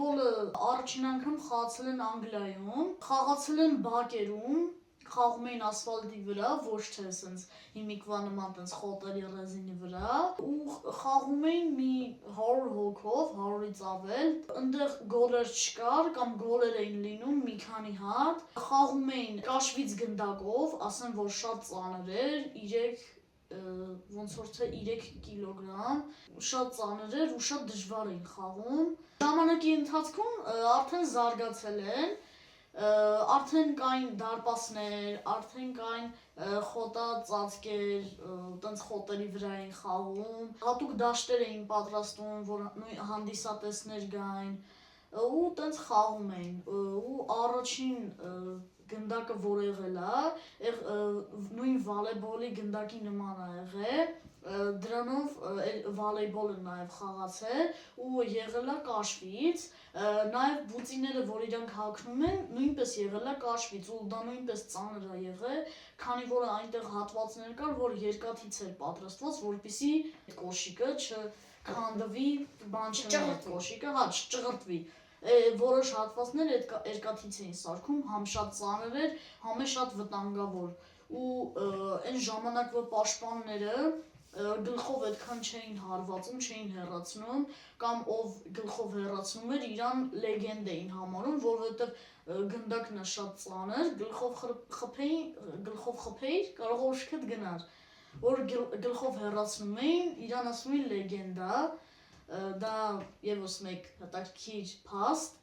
ֆուտբոլը առաջին անգամ խաղացել են Անգլիայում, խաղացել են բակերում, խաղում էին ասֆալտի վրա, ոչ թե սենց հիմիկվա նման տենց խոտերի ռեզինի վրա ու խաղում էին մի 100 հոգով, 100-ից ավել, ընդեղ գոլեր չկար կամ գոլեր էին լինում մի քանի հատ, խաղում էին կաշվից գնդակով, ասեմ որ շատ ծանր էր, ոնց որ թե 3 կիլոգրամ, շատ ծանր էր ու շատ դժվար էին խաղում։ Ժամանակի ընթացքում արդեն զարգացել են, արդեն կային դարպասներ, արդեն կային խոտածածկեր, տենց խոտերի վրա էին խաղում, հատուկ դաշտեր էին պատրաստում, որ հանդիսատեսներ գային ու տենց խաղում էին ու առաջին գնդակը որ եղել է, նույն վոլեյբոլի գնդակի նման է եղել, դրանով վոլեյբոլ եմ նաև խաղացել ու եղել է կաշվից, նաև բուծիները, որ իրանք հագնում են, նույնպես եղել է կաշվից ու դա նույնպես ծանր է եղել, քանի որ այնտեղ հատվածներ կար, որ երկաթից էր պատրաստված, որպեսզի կոշիկը չքանդվի, բան չլինի կոշիկը, չճղրտվի։ Որոշ հատվածներ երկաթից էին սարքում, համ շատ ծանր էր, համ էլ շատ վտանգավոր ու այն ժամանակվա պաշտպանները գլխով այդքան չէին հարվածում, չէին հեռացնում կամ ով գլխով հեռացնում էր, իրան լեգենդ էին համարում, որովհետև գնդակն է շատ ծանր, գլխով խփեիր, կարող ուշքդ գնար, որ գլխով հեռացնում էին, իրան ասում էին լեգենդա, դա ևս մեկ հետաքրքիր փաստ,